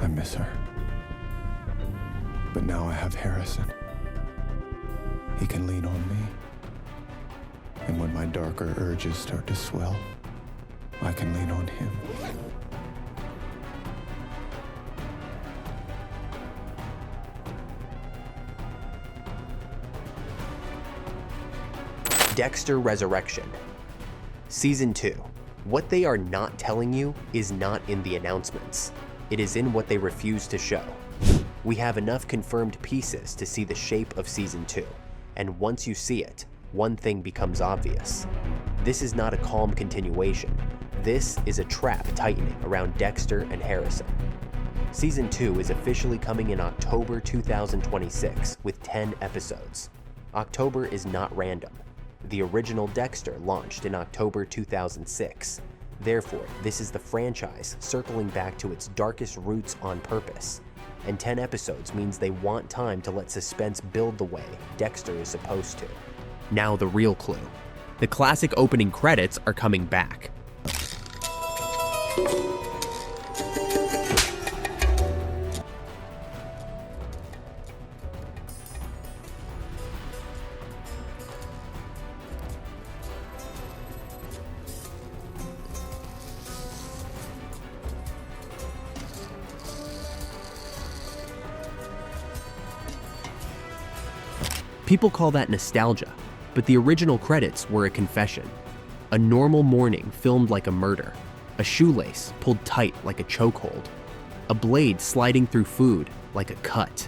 I miss her. But now I have Harrison. He can lean on me. And when my darker urges start to swell, I can lean on him. Dexter Resurrection. Season 2. What they are not telling you is not in the announcements. It is in what they refuse to show. We have enough confirmed pieces to see the shape of Season 2, and once you see it, one thing becomes obvious. This is not a calm continuation. This is a trap tightening around Dexter and Harrison. Season 2 is officially coming in October 2026 with 10 episodes. October is not random. The original Dexter launched in October 2006. Therefore, this is the franchise circling back to its darkest roots on purpose. And 10 episodes means they want time to let suspense build the way Dexter is supposed to. Now the real clue. The classic opening credits are coming back. People call that nostalgia, but the original credits were a confession. A normal morning filmed like a murder, a shoelace pulled tight like a chokehold, a blade sliding through food like a cut,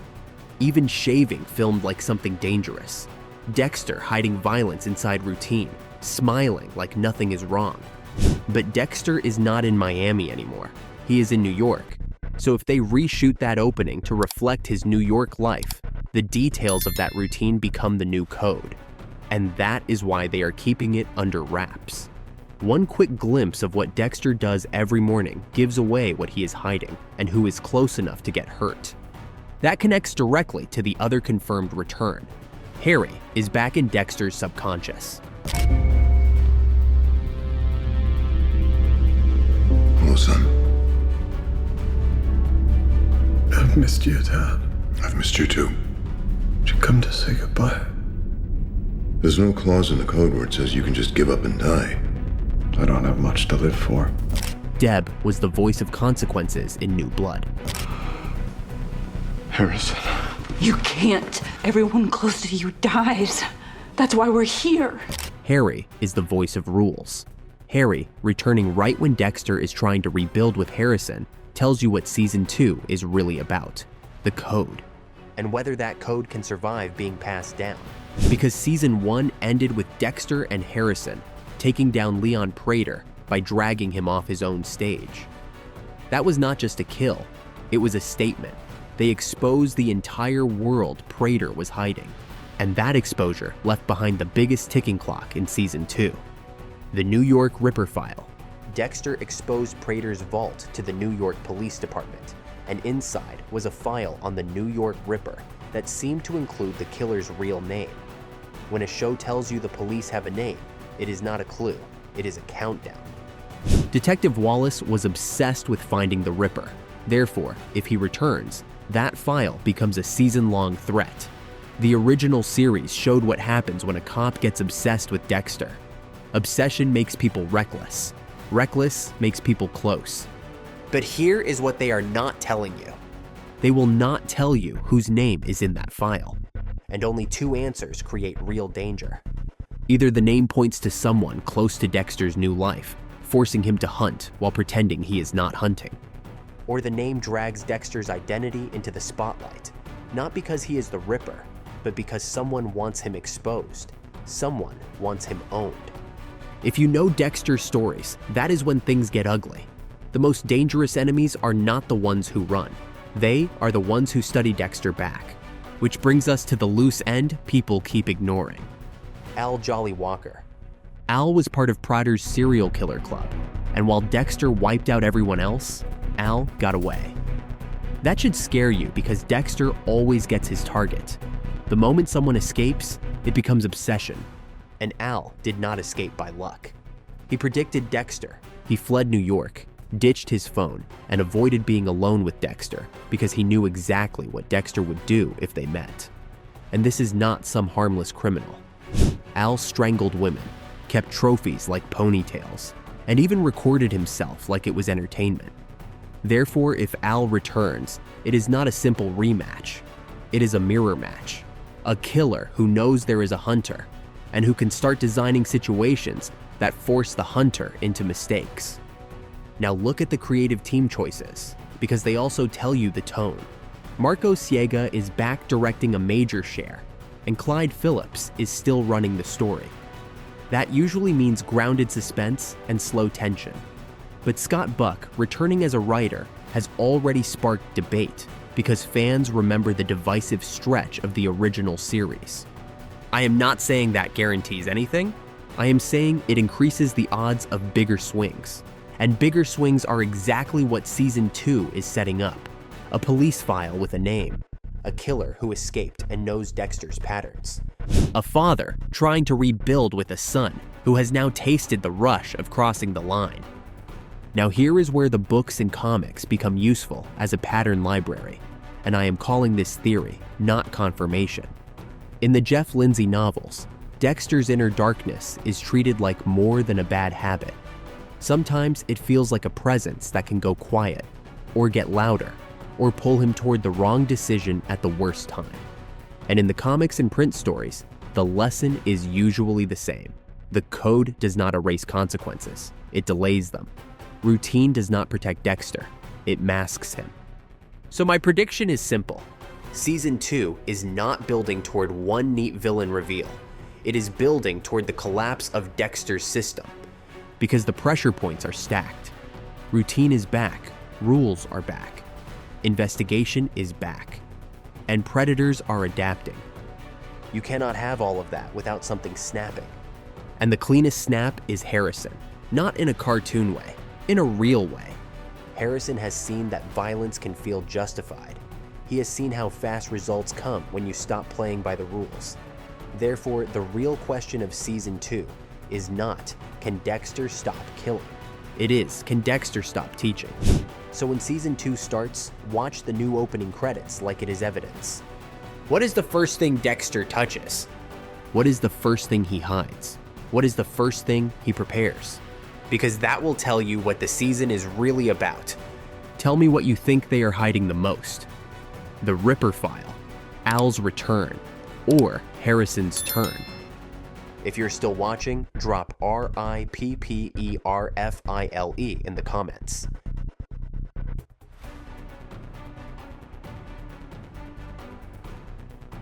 even shaving filmed like something dangerous, Dexter hiding violence inside routine, smiling like nothing is wrong. But Dexter is not in Miami anymore. He is in New York. So if they reshoot that opening to reflect his New York life, the details of that routine become the new code. And that is why they are keeping it under wraps. One quick glimpse of what Dexter does every morning gives away what he is hiding and who is close enough to get hurt. That connects directly to the other confirmed return. Harry is back in Dexter's subconscious. Hello, son. I've missed you, Dad. I've missed you too. Did you come to say goodbye? There's no clause in the code where it says you can just give up and die. I don't have much to live for. Deb was the voice of consequences in New Blood. Harrison. You can't. Everyone close to you dies. That's why we're here. Harry is the voice of rules. Harry, returning right when Dexter is trying to rebuild with Harrison, tells you what Season 2 is really about. The code. And whether that code can survive being passed down. Because Season 1 ended with Dexter and Harrison taking down Leon Prater by dragging him off his own stage. That was not just a kill, it was a statement. They exposed the entire world Prater was hiding. And that exposure left behind the biggest ticking clock in Season 2. The New York Ripper File. Dexter exposed Prater's vault to the New York Police Department, and inside was a file on the New York Ripper that seemed to include the killer's real name. When a show tells you the police have a name, it is not a clue, it is a countdown. Detective Wallace was obsessed with finding the Ripper. Therefore, if he returns, that file becomes a season-long threat. The original series showed what happens when a cop gets obsessed with Dexter. Obsession makes people reckless. Reckless makes people close. But here is what they are not telling you. They will not tell you whose name is in that file. And only two answers create real danger. Either the name points to someone close to Dexter's new life, forcing him to hunt while pretending he is not hunting. Or the name drags Dexter's identity into the spotlight, not because he is the Ripper, but because someone wants him exposed. Someone wants him owned. If you know Dexter's stories, that is when things get ugly. The most dangerous enemies are not the ones who run. They are the ones who study Dexter back. Which brings us to the loose end people keep ignoring. Al Jolly Walker. Al was part of Prater's serial killer club, and while Dexter wiped out everyone else, Al got away. That should scare you because Dexter always gets his target. The moment someone escapes, it becomes obsession. And Al did not escape by luck. He predicted Dexter. He fled New York. ditched his phone, and avoided being alone with Dexter because he knew exactly what Dexter would do if they met. And this is not some harmless criminal. Al strangled women, kept trophies like ponytails, and even recorded himself like it was entertainment. Therefore, if Al returns, it is not a simple rematch. It is a mirror match. A killer who knows there is a hunter, and who can start designing situations that force the hunter into mistakes. Now look at the creative team choices, because they also tell you the tone. Marco Siega is back directing a major share, and Clyde Phillips is still running the story. That usually means grounded suspense and slow tension. But Scott Buck, returning as a writer, has already sparked debate because fans remember the divisive stretch of the original series. I am not saying that guarantees anything. I am saying it increases the odds of bigger swings. And bigger swings are exactly what Season 2 is setting up. A police file with a name. A killer who escaped and knows Dexter's patterns. A father trying to rebuild with a son who has now tasted the rush of crossing the line. Now here is where the books and comics become useful as a pattern library, and I am calling this theory, not confirmation. In the Jeff Lindsay novels, Dexter's inner darkness is treated like more than a bad habit. Sometimes it feels like a presence that can go quiet, or get louder, or pull him toward the wrong decision at the worst time. And in the comics and print stories, the lesson is usually the same. The code does not erase consequences, it delays them. Routine does not protect Dexter, it masks him. So my prediction is simple. Season 2 is not building toward one neat villain reveal. It is building toward the collapse of Dexter's system. Because the pressure points are stacked. Routine is back, rules are back. Investigation is back. And predators are adapting. You cannot have all of that without something snapping. And the cleanest snap is Harrison, not in a cartoon way. In a real way. Harrison has seen that violence can feel justified. He has seen how fast results come when you stop playing by the rules. Therefore, the real question of Season 2 is not, can Dexter stop killing? It is, can Dexter stop teaching? So when Season 2 starts, watch the new opening credits like it is evidence. What is the first thing Dexter touches? What is the first thing he hides? What is the first thing he prepares? Because that will tell you what the season is really about. Tell me what you think they are hiding the most. The Ripper File, Al's return, or Harrison's turn. If you're still watching, drop RIPPERFILE in the comments.